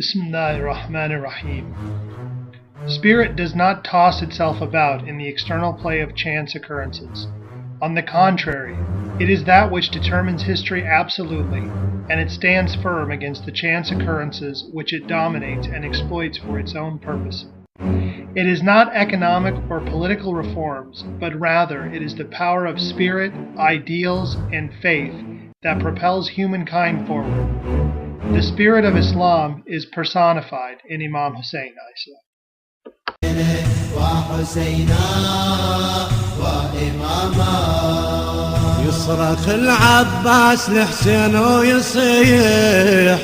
Bismillahirrahmanirrahim. Spirit does not toss itself about in the external play of chance occurrences. On the contrary, it is that which determines history absolutely, and it stands firm against the chance occurrences which it dominates and exploits for its own purpose. It is not economic or political reforms, but rather it is the power of spirit, ideals, and faith that propels humankind forward. The spirit of Islam is personified in Imam Hussien. يصرخ العباس لحسين ويصيح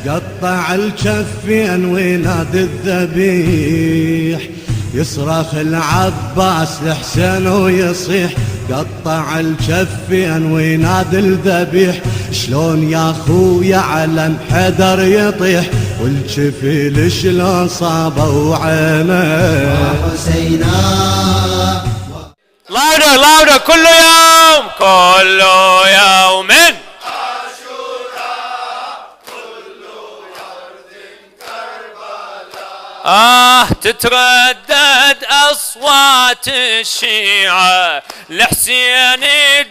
قطع الكفين وينادي الذبيح. يصرخ العباس لحسين ويصيح قطع الكفين وينادي الذبيح. شلون يا خويا علم حدر يطيح والكفيل شلون صابوا عينه. louder louder كل يوم كل يوم تتردد أصوات الشيعة لحسين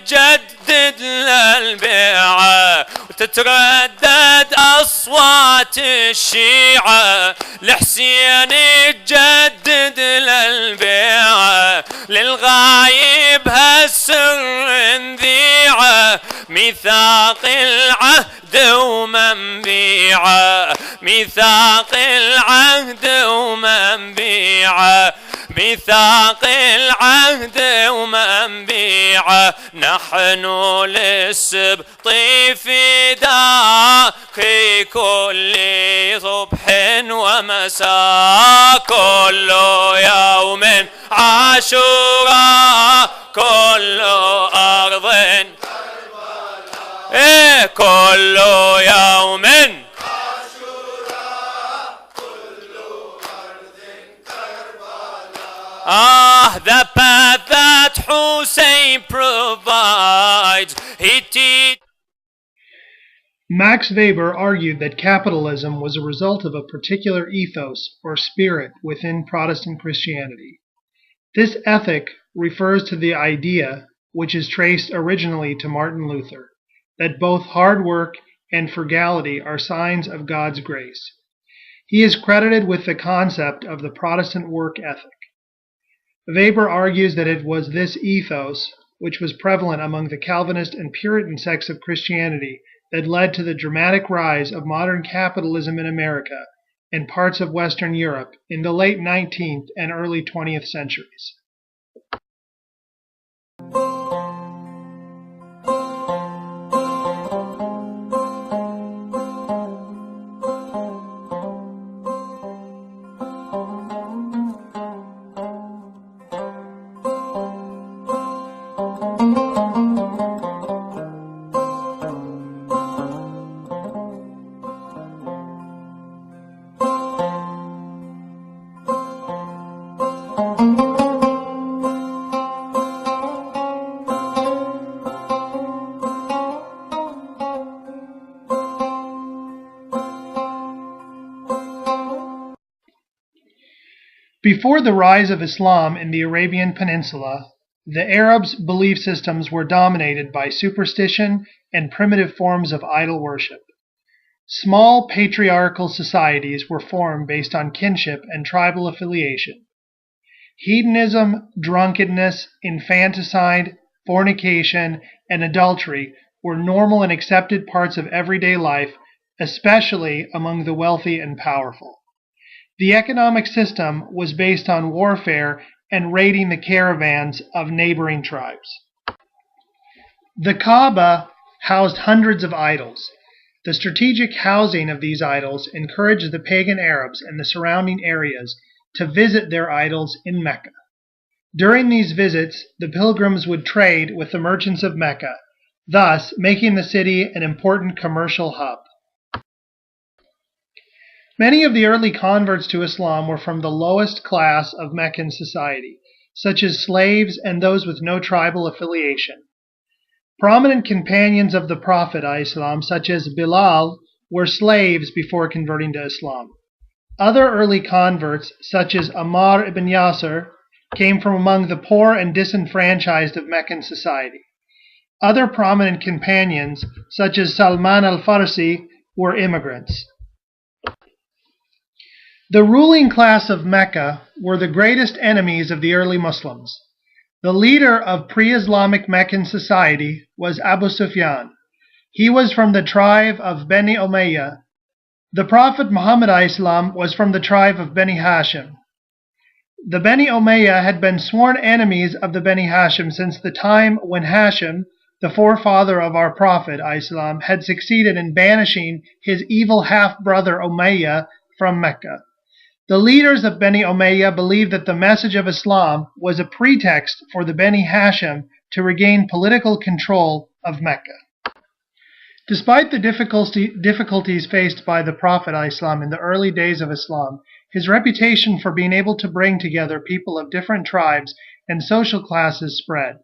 تجدد للبيعة. وتتردد أصوات الشيعة لحسين تجدد للبيعة. للغايب هالسر انذيعة ميثاق العهد ومنبيعة. ميثاق العهد ومنبيعة. ميثاق العهد ومنبيعة. نحن للسبط فداك كل صبح ومساء. كل يوم عاشوراء كل أرض كل يوم the path that Hussein provides, he teaches. Max Weber argued that capitalism was a result of a particular ethos or spirit within Protestant Christianity. This ethic refers to the idea, which is traced originally to Martin Luther, that both hard work and frugality are signs of God's grace. He is credited with the concept of the Protestant work ethic. Weber argues that it was this ethos, which was prevalent among the Calvinist and Puritan sects of Christianity, that led to the dramatic rise of modern capitalism in America and parts of Western Europe in the late 19th and early 20th centuries. Before the rise of Islam in the Arabian Peninsula, the Arabs' belief systems were dominated by superstition and primitive forms of idol worship. Small patriarchal societies were formed based on kinship and tribal affiliation. Hedonism, drunkenness, infanticide, fornication, and adultery were normal and accepted parts of everyday life, especially among the wealthy and powerful. The economic system was based on warfare and raiding the caravans of neighboring tribes. The Kaaba housed hundreds of idols. The strategic housing of these idols encouraged the pagan Arabs and the surrounding areas to visit their idols in Mecca. During these visits, the pilgrims would trade with the merchants of Mecca, thus making the city an important commercial hub. Many of the early converts to Islam were from the lowest class of Meccan society, such as slaves and those with no tribal affiliation. Prominent companions of the Prophet ﷺ, such as Bilal, were slaves before converting to Islam. Other early converts, such as Ammar ibn Yasir, came from among the poor and disenfranchised of Meccan society. Other prominent companions, such as Salman al-Farsi, were immigrants. The ruling class of Mecca were the greatest enemies of the early Muslims. The leader of pre-Islamic Meccan society was Abu Sufyan. He was from the tribe of Bani Umayyah. The Prophet Muhammad ﷺ was from the tribe of Bani Hashim. The Bani Umayyah had been sworn enemies of the Bani Hashim since the time when Hashim, the forefather of our Prophet ﷺ, had succeeded in banishing his evil half-brother Umayyah from Mecca. The leaders of Bani Umayyah believed that the message of Islam was a pretext for the Bani Hashim to regain political control of Mecca. Despite the difficulties faced by the Prophet ﷺ in the early days of Islam, his reputation for being able to bring together people of different tribes and social classes spread.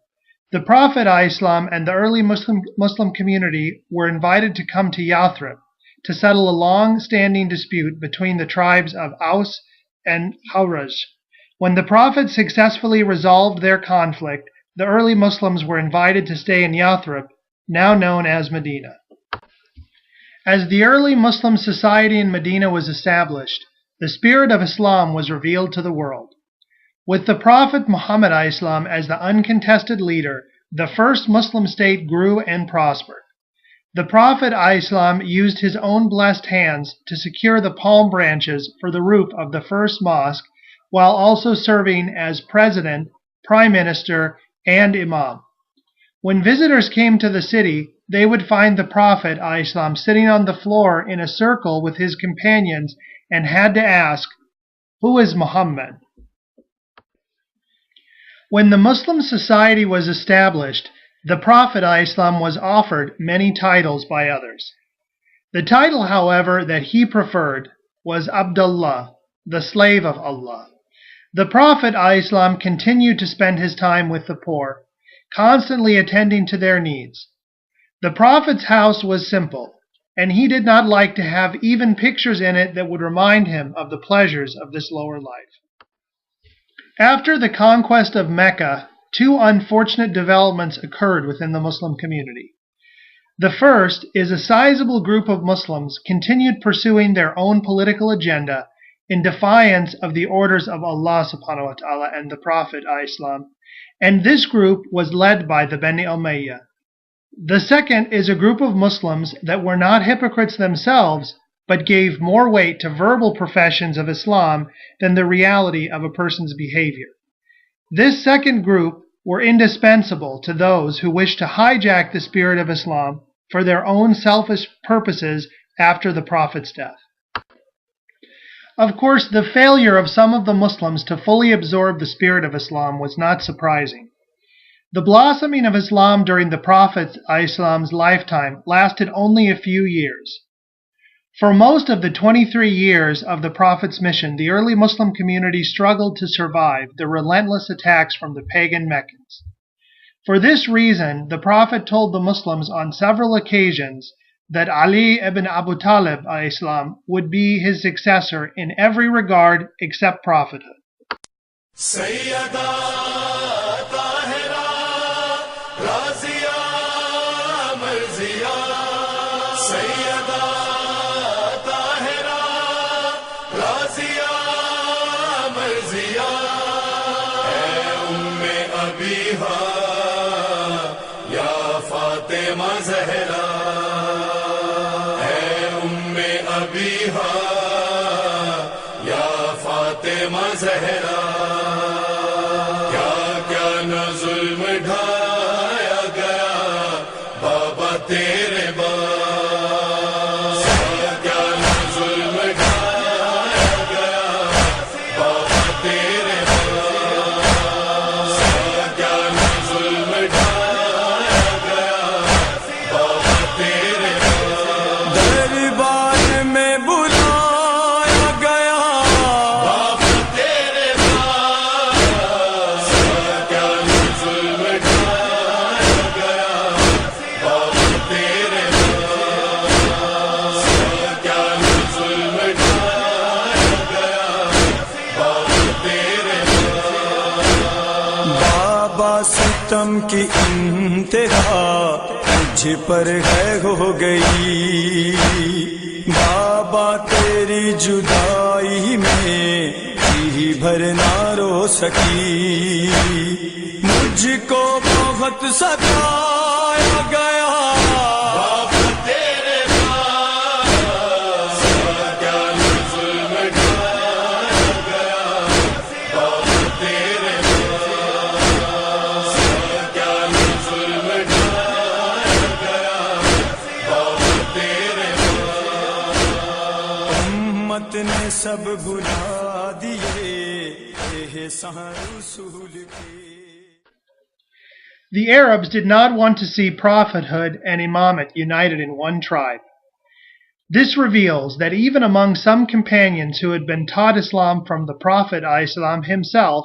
The Prophet ﷺ and the early Muslim community were invited to come to Yathrib to settle a long-standing dispute between the tribes of Aus and Khawraj. When the Prophet successfully resolved their conflict, the early Muslims were invited to stay in Yathrib, now known as Medina. As the early Muslim society in Medina was established, the spirit of Islam was revealed to the world. With the Prophet Muhammad ﷺ as the uncontested leader, the first Muslim state grew and prospered. The Prophet ﷺ used his own blessed hands to secure the palm branches for the roof of the first mosque, while also serving as president, prime minister, and imam. When visitors came to the city, they would find the Prophet ﷺ sitting on the floor in a circle with his companions and had to ask, "Who is Muhammad?" When the Muslim society was established, the Prophet ﷺ was offered many titles by others. The title, however, that he preferred was Abdullah, the slave of Allah. The Prophet ﷺ continued to spend his time with the poor, constantly attending to their needs. The Prophet's house was simple, and he did not like to have even pictures in it that would remind him of the pleasures of this lower life. After the conquest of Mecca, two unfortunate developments occurred within the Muslim community. The first is a sizable group of Muslims continued pursuing their own political agenda in defiance of the orders of Allah subhanahu wa ta'ala and the Prophet ﷺ, and this group was led by the Bani Umayyah. The second is a group of Muslims that were not hypocrites themselves, but gave more weight to verbal professions of Islam than the reality of a person's behavior. This second group were indispensable to those who wished to hijack the spirit of Islam for their own selfish purposes after the Prophet's death. Of course, the failure of some of the Muslims to fully absorb the spirit of Islam was not surprising. The blossoming of Islam during the Prophet ﷺ's lifetime lasted only a few years. For most of the 23 years of the Prophet's mission, the early Muslim community struggled to survive the relentless attacks from the pagan Meccans. For this reason, the Prophet told the Muslims on several occasions that Ali ibn Abu Talib ﷺ would be his successor in every regard except prophethood. सितम की इंतहा मुझ पर है हो गई। बाबा तेरी जुदाई में जी भर ना रो सकी। मुझको बहुत सताया गया बाबा तेरे पास, क्या जुल्म ढाया गया बाबा तेरे पास, क्या जुल्म ढाया गया बाबा तेरे पास। उम्मत ने सब भुला दिए एहसान रसूल के। The Arabs did not want to see prophethood and imamate united in one tribe. This reveals that even among some companions who had been taught Islam from the Prophet ﷺ himself,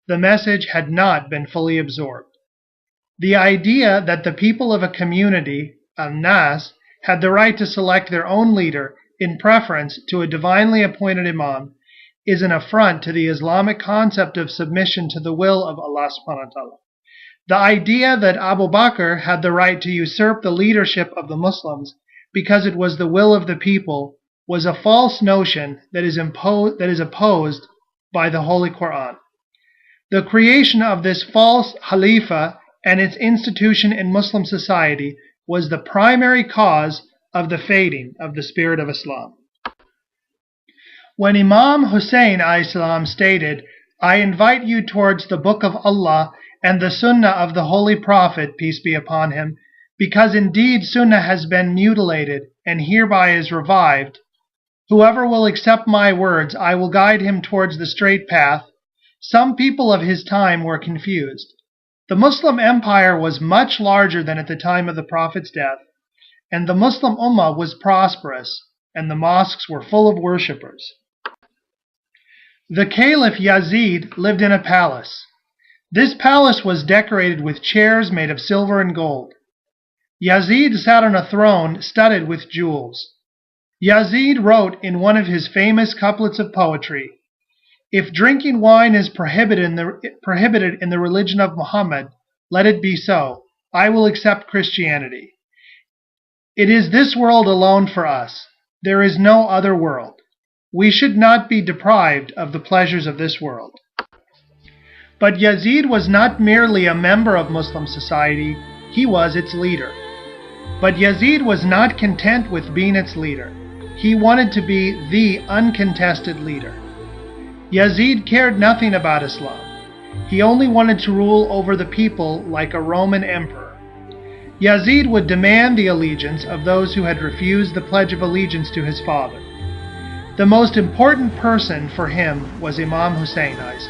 the message had not been fully absorbed. The idea that the people of a community, al-Nas, had the right to select their own leader in preference to a divinely appointed imam is an affront to the Islamic concept of submission to the will of Allah subhanahu wa ta'ala. The idea that Abu Bakr had the right to usurp the leadership of the Muslims because it was the will of the people was a false notion that is opposed by the Holy Quran. The creation of this false Khalifa and its institution in Muslim society was the primary cause of the fading of the spirit of Islam. When Imam Hussien ﷺ stated, "I invite you towards the Book of Allah and the Sunnah of the Holy Prophet, peace be upon him, because indeed Sunnah has been mutilated and hereby is revived. Whoever will accept my words, I will guide him towards the straight path," some people of his time were confused. The Muslim empire was much larger than at the time of the Prophet's death, and the Muslim Ummah was prosperous, and the mosques were full of worshippers. The Caliph Yazid lived in a palace. This palace was decorated with chairs made of silver and gold. Yazid sat on a throne studded with jewels. Yazid wrote in one of his famous couplets of poetry, "If drinking wine is prohibited in the religion of Muhammad, let it be so. I will accept Christianity. It is this world alone for us. There is no other world. We should not be deprived of the pleasures of this world." But Yazid was not merely a member of Muslim society, he was its leader. But Yazid was not content with being its leader. He wanted to be the uncontested leader. Yazid cared nothing about Islam. He only wanted to rule over the people like a Roman emperor. Yazid would demand the allegiance of those who had refused the pledge of allegiance to his father. The most important person for him was Imam Hussien a.s.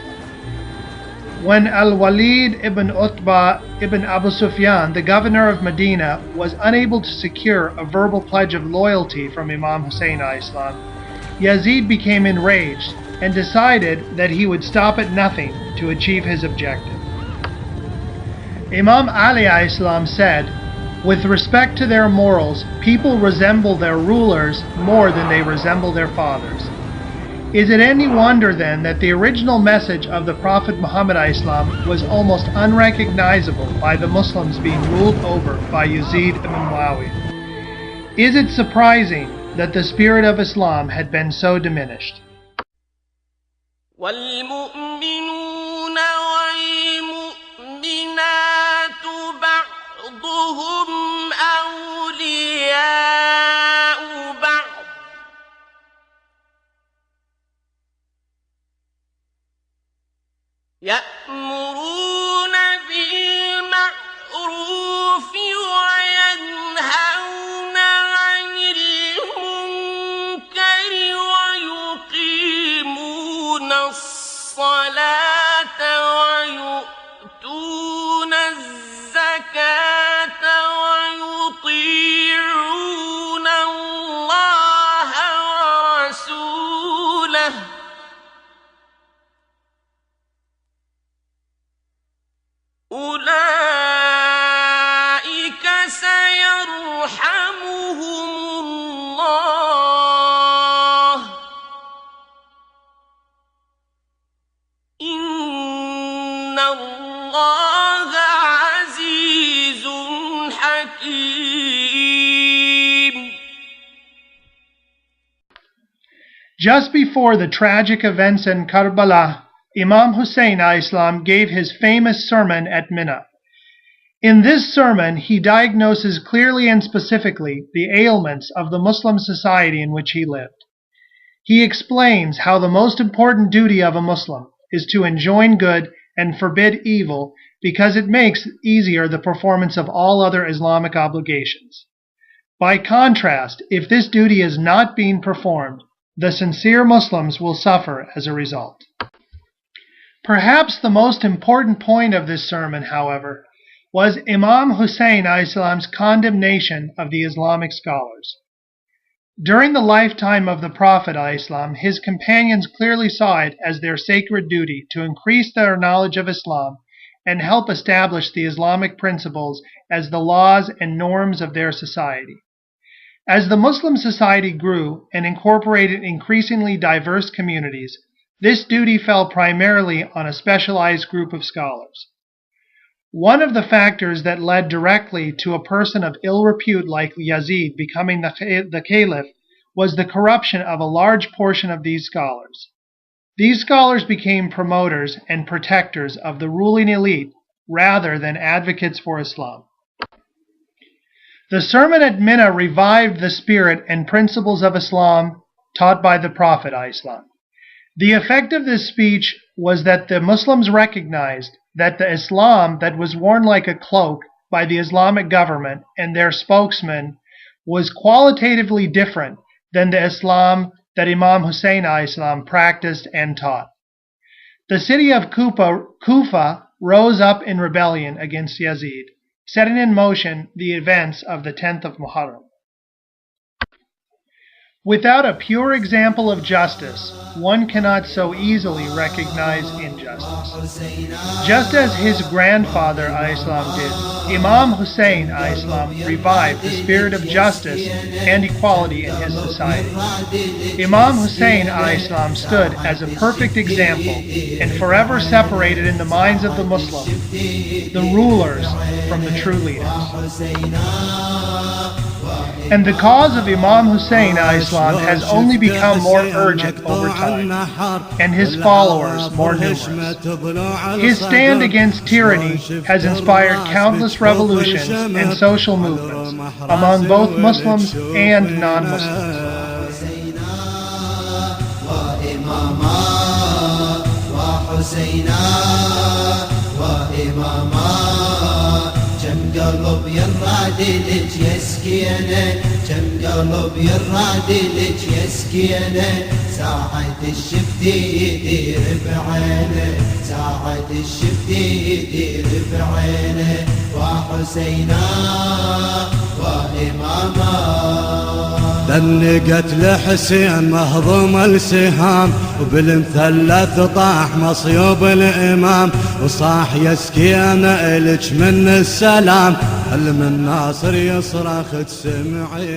When Al-Walid ibn Utbah ibn Abu Sufyan, the governor of Medina, was unable to secure a verbal pledge of loyalty from Imam Hussien a.s., Yazid became enraged and decided that he would stop at nothing to achieve his objective. Imam Ali a.s. said, "With respect to their morals, people resemble their rulers more than they resemble their fathers." Is it any wonder then that the original message of the Prophet Muhammad ﷺ was almost unrecognizable by the Muslims being ruled over by Yazid ibn Muawiyah? Is it surprising that the spirit of Islam had been so diminished? والمؤمنون والمؤمنات بعضهم أولياء بعض يأمرون بالمعروف وينهون عن المنكر ويقيمون الصلاة ويؤتون الزكاة Just before the tragic events in Karbala, Imam Hussien a.s. gave his famous sermon at Mina. In this sermon, he diagnoses clearly and specifically the ailments of the Muslim society in which he lived. He explains how the most important duty of a Muslim is to enjoin good and forbid evil because it makes easier the performance of all other Islamic obligations. By contrast, if this duty is not being performed, the sincere Muslims will suffer as a result. Perhaps the most important point of this sermon, however, was Imam Hussien a.s.'s condemnation of the Islamic scholars. During the lifetime of the Prophet a.s., his companions clearly saw it as their sacred duty to increase their knowledge of Islam and help establish the Islamic principles as the laws and norms of their society. As the Muslim society grew and incorporated increasingly diverse communities, this duty fell primarily on a specialized group of scholars. One of the factors that led directly to a person of ill repute like Yazid becoming the caliph was the corruption of a large portion of these scholars. These scholars became promoters and protectors of the ruling elite rather than advocates for Islam. The sermon at Mina revived the spirit and principles of Islam taught by the Prophet ﷺ. The effect of this speech was that the Muslims recognized that the Islam that was worn like a cloak by the Islamic government and their spokesman was qualitatively different than the Islam that Imam Hussien a.s. practiced and taught. The city of Kufa rose up in rebellion against Yazid, setting in motion the events of the 10th of Muharram. Without a pure example of justice, one cannot so easily recognize injustice. Just as his grandfather ﷺ did, Imam Hussien ﷺ revived the spirit of justice and equality in his society. Imam Hussien ﷺ stood as a perfect example and forever separated in the minds of the Muslims the rulers from the true leaders. And the cause of Imam Hussien a.s. has only become more urgent over time, and his followers more numerous. His stand against tyranny has inspired countless revolutions and social movements among both Muslims and non-Muslims. كم قلب يرعد لك يسكينه كم قلب يرعد لك يسكينه ساعة الشفتي يدير بعينه ساعة الشفتي يدير بعينه وحسينا وإماما دنقت لحسين مهضوم السهام وبالمثلث طاح مصيوب الإمام وصاح يسكينا إلك من السلام هل من ناصر يصرخ تسمعي